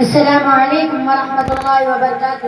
السلام علیکم ورحمۃ اللہ وبرکاتہ۔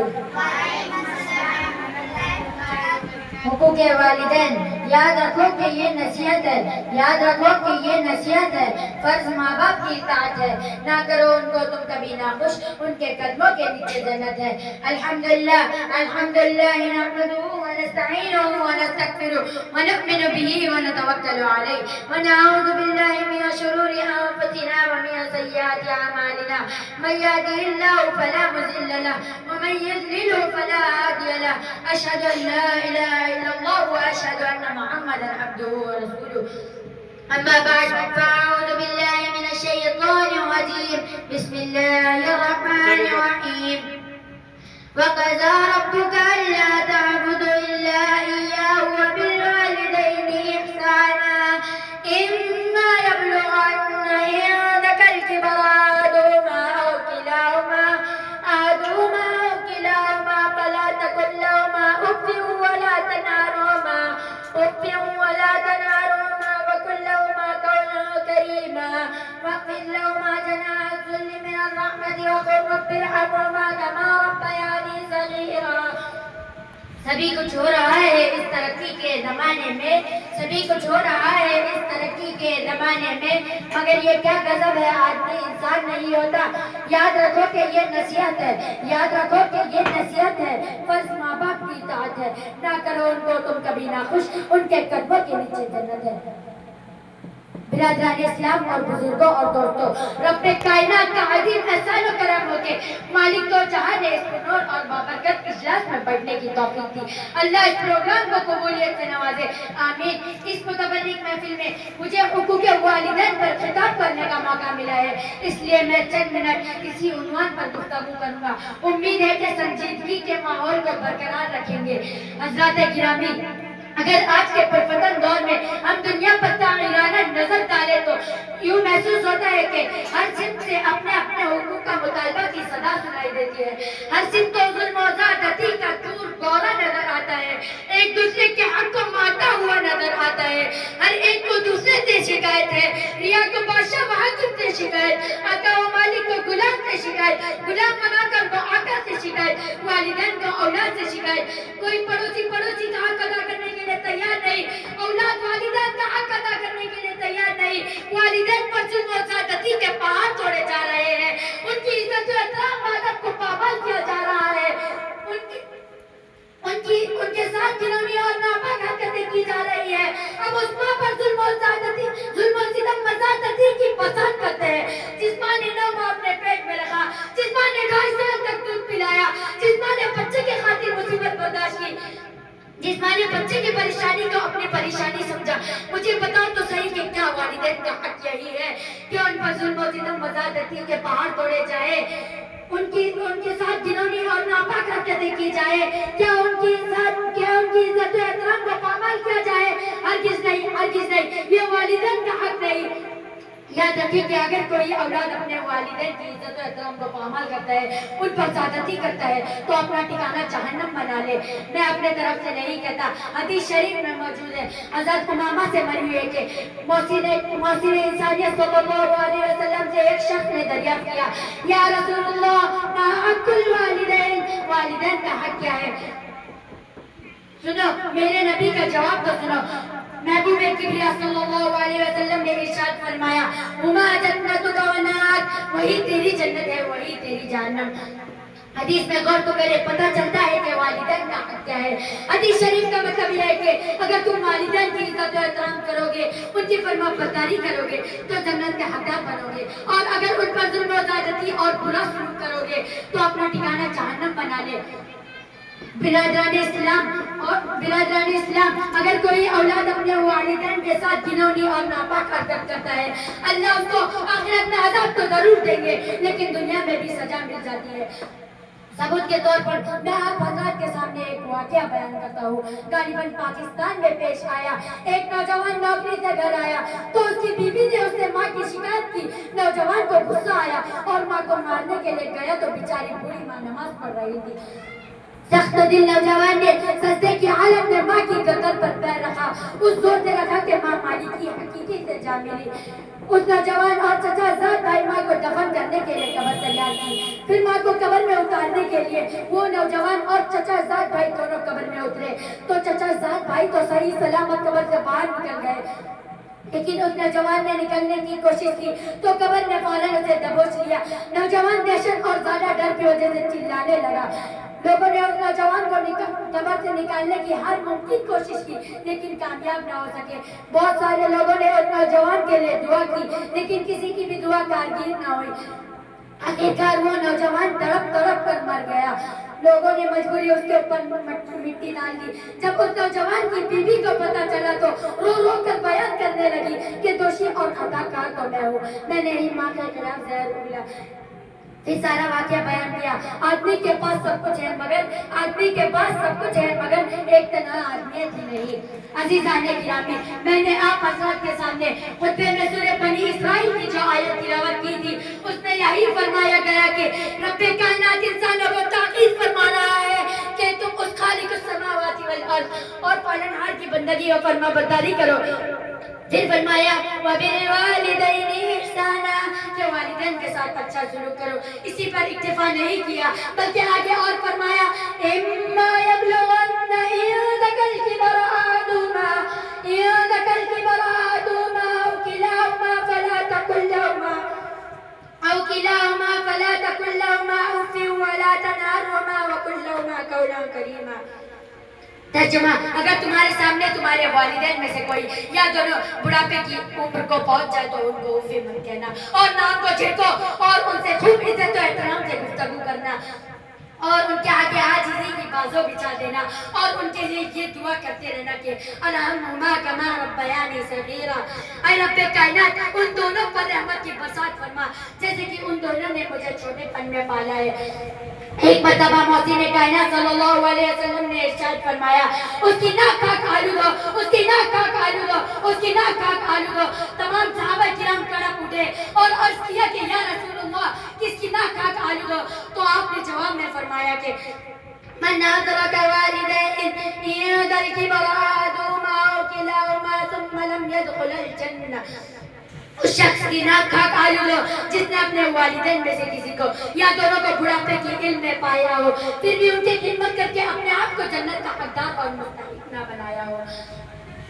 حقوق والدین، یاد رکھو کہ یہ نصیحت ہے، یاد رکھو کہ یہ نصیحت ہے، فرض ماں باپ کی اطاعت ہے، نہ کرو ان کو تم کبھی ناخوش، ان کے قدموں کے نیچے جنت ہے۔ الحمدللہ الحمدللہ نحمده ونستعینه ونستغفره ونؤمن به ونتوکل علیہ ونعوذ باللہ من شرور انفسنا ومن سیئات اعمالنا، من يهده الله فلا مضل له ومن يضلل فلا هادي له، اشهد ان لا اله الا الله واشهد ان محمدا عبده ورسوله، اما بعد فاعوذ بالله من الشيطان الرجيم، بسم الله الرحمن الرحيم، وقضى ربك الا تعبدوا الا اياه وبالوالدين احسانا، اما يبلغن عندك الكبر احدهما او كلاهما فلا تقل لهما اف ولا تنهرهما وقل لهما قولا كريما، واخفض لهما جناح الذل من الرحمة وقل رب ارحمهما كما ربياني صغيرا۔ سبھی کچھ ہو رہا ہے اس ترقی کے زمانے میں، سبھی کچھ ہو رہا ہے اس ترقی کے زمانے میں، مگر یہ کیا غضب ہے، آدمی انسان نہیں ہوتا۔ یاد رکھو کہ یہ نصیحت ہے، یاد رکھو کہ یہ نصیحت ہے، فرض ماں باپ کی اطاعت ہے، نہ کرو ان کو تم کبھی ناخوش، ان کے قدموں کے نیچے جنت ہے۔ برادران اسلام اور بزرگوں اور دوستوں، رب کائنات کا عظیم احسان و کرم ہو کے مالک تو جہاں نے اس نور اور بابرکت اجلاس میں پڑھنے کی توفیق دی، اللہ اس پروگرام کو قبولیت سے نوازے، آمین۔ اس متبرک محفل میں مجھے حقوق والدین پر خطاب کرنے کا موقع ملا ہے، اس لیے میں چند منٹ اسی عنوان پر گفتگو کروں گا، امید ہے کہ سنجیدگی کے ماحول کو برقرار رکھیں گے۔ حضرات گرامی، اگر آج کے پرفتن دور میں ہم دنیا پر طاغیانہ نظر ڈالیں تو یوں محسوس ہوتا ہے کہ ہر صنف سے اپنے اپنے حقوق کا مطالبہ کی صدا سنائی دیتی ہے، ہر صنف کو ظلم و زیادتی کا دور دورہ نظر آتا ہے، ایک دوسرے کے حق کو مارتا ہوا نظر آتا ہے، ہر ایک کو دوسرے سے شکایت ہے، ریا کو بادشاہ و حاکم سے شکایت، آقا و مالک کو غلام سے شکایت، غلام بنا کر کو آقا سے شکایت، والدین کو اولاد سے شکایت، کوئی پڑوسی کا حق ادا کرنے کے لیے تیار نہیں، اولاد والدین کا حق ادا کرنے کے لیے تیار نہیں، والدین پر ظلم و زیادتی کے پہاڑ توڑے جا رہے ہیں، ان کی عزت و احترام و ادب کو پامال کیا جا رہا ہے، ان کے ساتھ گھناؤنی اور ناپاک حرکتیں کی جا رہی ہے۔ اب اس ماں پر ظلم و ستم زیادتی کی فساد کرتے ہیں، جس ماں نے 9 ماہ اپنے پیٹ میں رکھا، جس ماں نے 2.5 سال تک دودھ پلایا، جس ماں نے بچے کی خاطر مصیبت برداشت کی، جس ماں نے بچے کی پریشانی کو اپنی پریشانی سمجھا، مجھے بتاؤ تو صحیح کہ کیا والدین کا حق یہی ہے کہ ان پر ظلم و ستم و زیادتی کے پہاڑ توڑے جائے، ان کے ساتھ گھناؤنی اور ناپاک حرکتیں کی جائے، کیا ان کی عزت و احترام کو پامال کیا جائے؟ ہرگز نہیں، ہرگز نہیں، یہ والدین کا حق نہیں۔ یاد رکھیں کہ اگر کوئی اولاد اپنے والدین کی عزت و احترام کو پامال کرتا ہے، ان پر زیادتی کرتا ہے تو اپنا ٹھکانہ جہنم بنا لے۔ میں اپنے طرف سے نہیں کہتا، حدیث شریف میں موجود ہے، حضرت امامہ سے مروی ہے کہ محسن انسانیت صلی اللہ علیہ وسلم سے ایک شخص نے دریافت کیا، یا رسول اللہ ما حق الوالدین، والدین کا حق کیا ہے؟ سنو میرے نبی کا جواب تو سنو، محبوب کبریا صلی اللہ علیہ وسلم نے ارشاد فرمایا، ہما جنتک و نار، وہی تیری جنت ہے، وہی تیری جہنم۔ حدیث میں غور تو کرے، پتہ چلتا ہے کہ والدین کا حق کیا ہے۔ حدیث شریف کا مطلب یہ ہے کہ اگر تم والدین کی عزت و احترام کرو گے، ان کی فرما برداری کرو گے تو جنت کے حقدار بنو گے، اور اگر ان پر ظلم و زیادتی اور برا سلوک کرو گے تو اپنا ٹھکانہ جہنم بنا لے۔ برادران اسلام، اگر کوئی اولاد اپنے والدین کے ساتھ گھناؤنی اور ناپاک حرکت کرتا ہے، اللہ اس کو آخرت میں عذاب تو ضرور دیں گے لیکن دنیا میں بھی سزا مل جاتی ہے۔ ثبوت کے طور پر میں آپ حضرات کے سامنے ایک واقعہ بیان کرتا ہوں، غالباً پاکستان میں پیش آیا۔ ایک نوجوان نوکری سے گھر آیا تو اس کی بیوی نے اس سے ماں کی شکایت کی، نوجوان کو غصہ آیا اور ماں کو مارنے کے لیے گیا تو بیچاری بوڑھی ماں نماز پڑھ رہی تھی۔ سخت دل نوجوان نے سجدے کی حالت میں ماں کی گردن پر پیر رکھا، اس زور سے رکھا کہ ماں مالک کی حقیقی سے جا ملی۔ اس نوجوان اور چچا زاد بھائی ماں کو دفن کرنے کے لیے قبر تیار کی۔ پھر ماں کو قبر میں اتارنے کے لیے وہ نوجوان اور چچا زاد بھائی دونوں قبر میں اترے تو چچا زاد بھائی تو صحیح سلامت قبر سے باہر نکل گئے، لیکن اس نوجوان نے نکلنے کی کوشش کی تو قبر نے فوراً اسے دبوچ لیا۔ نوجوان دہشت اور زیادہ ڈر کی وجہ سے چلانے لگا۔ لوگوں نے اس نوجوان کو قبر سے نکالنے کی ہر ممکن کوشش کی لیکن کامیاب نہ ہو سکے۔ بہت سارے لوگوں نے اس نوجوان کے لیے دعا کی لیکن کسی کی بھی دعا کارگر نہ ہوئی۔ آخرکار وہ نوجوان تڑپ تڑپ کر مر گیا۔ لوگوں نے مجبوری اس کے اوپر مٹی ڈال دی۔ جب اس نوجوان کی بیوی کو پتا چلا تو رو رو کر بیان کرنے لگی کہ دوشی اور خطا کار تو میں ہوں، میں نے ہی ماں کے خلاف زہر اگلا۔ یہ سارا واقعہ بیان کیا۔ آدمی کے پاس سب کچھ ہے مگر ایک تنہا آدمی ہی نہیں۔ عزیزان گرامی، میں نے آپ حضرات کے سامنے خطبے میں سورہ بنی اسرائیل کی جو آیت تلاوت کی تھی اس میں یہی فرمایا گیا کہ رب کائنات انسانوں کو تاکید فرما رہا ہے کہ تم اس خالق السماوات والارض اور پالنہار کی بندگی اور فرما برداری کرو۔ پھر فرمایا وَبِالْوَالِدَيْنِ إِحْسَانًا کہ والدین کے ساتھ اچھا سلوک کرو۔ اسی پر اکتفا نہیں کیا بلکہ آگے اور فرمایا إِمَّا يَبْلُغَنَّ عِندَكَ الْكِبَرَ أَحَدُهُمَا أَوْ كِلَاهُمَا فَلَا تَقُل لَّهُمَا أُفٍّ وَلَا تَنْهَرْهُمَا وَقُل لَّهُمَا قَوْلًا كَرِيمًا۔ ترجمہ، اگر تمہارے سامنے تمہارے والدین میں سے کوئی یا دونوں بڑھاپے کی عمر کو پہنچ جائے تو ان کو اف مت کہنا اور نام کو جھڑکو اور ان سے خوب عزت و احترام سے گفتگو کرنا اور ان کے آگے عاجزی کی بازو بچھا دینا اور ان کے لیے یہ دعا کرتے رہنا کہ ارحمہما کما ربیانی صغیرا، اے رب کائنات ان دونوں پر رحمت کی برسات فرما جیسے کہ ان دونوں نے مجھے چھوٹے پن میں پالا ہے۔ ایک مرتبہ محسن کائنات صلی اللہ علیہ وسلم نے ارشاد فرمایا اس کی ناک کاک آلو دو، اس کی ناک کاک آلو دو، اس کی ناک کاک آلو دو۔ تمام صحابہ کرام کڑپ اٹھے اور عرض کیا کہ یا رسول اللہ کس کی ناک کاک آلو دو؟ تو آپ نے جواب میں فرمایا کہ من أدرك والديه عند الكبر أحدهما أو كلاهما ثم لم يدخل الجنة، اس شخص کی ناک کھاک آلو دو جس نے اپنے والدین میں سے کسی کو یا دونوں کو بڑھاپے کی علم میں پایا ہو پھر بھی ان کی خدمت کر کے اپنے آپ کو جنت کا حقدار اور مستحق نہ بنایا ہو۔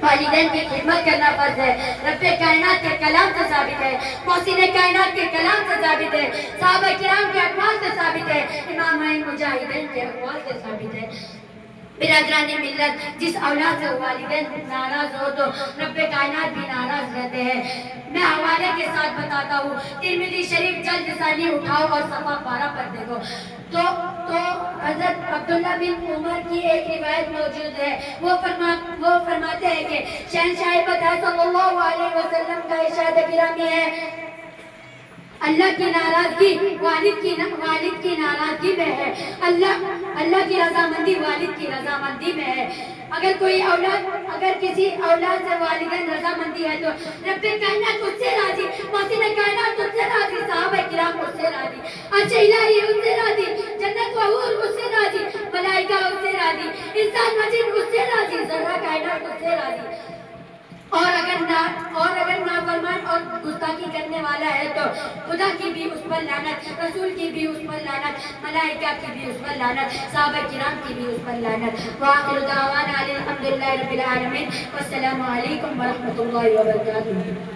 والدین کی خدمت کرنا فرض ہے، رب کائنات کے کلام سے ثابت ہے، محسن کائنات کے کلام سے ثابت ہے، صحابہ کرام کے اقوال سے ثابت ہے، امام مجاہدین کے اقوال سے ثابت ہے۔ برادران ملت، جس اولاد سے والدین ناراض ہو تو رب کائنات بھی ناراض رہتے ہیں۔ میں حوالے کے ساتھ بتاتا ہوں، ترمذی شریف جلد ثانی اٹھاؤ اور صفحہ 12 پر دیکھو تو حضرت عبداللہ بن عمر کی ایک روایت موجود ہے۔ وہ فرماتے ہیں کہ شہنشاہ بطح صلی اللہ علیہ وسلم کا ارشاد گرامی ہے اللہ کی ناراضگی والد کی ناراضگی میں ہے، اللہ کی رضامندی والد کی رضامندی میں ہے۔ اگر کسی اولاد سے والدین رضامندی ہے تو رب کائنات اس سے راضی، محسن کائنات اس سے راضی، صحابہ کرام اس سے راضی، عرش الہی اس سے راضی، جنت و حور اس سے راضی، ملائکہ اس سے راضی، انسان مجید اس سے راضی، ذرہ کائنات اس سے راضی۔ اور اگر نافرمان اور گستاخی کرنے والا ہے تو خدا کی بھی اس پر لعنت، رسول کی بھی اس پر لعنت، ملائکہ کی بھی اس پر لعنت، صحابہ کرام کی بھی اس پر لعنت۔ وآخر دعوانا الحمدللہ رب العالمین، والسلام علیکم ورحمۃ اللہ وبرکاتہ۔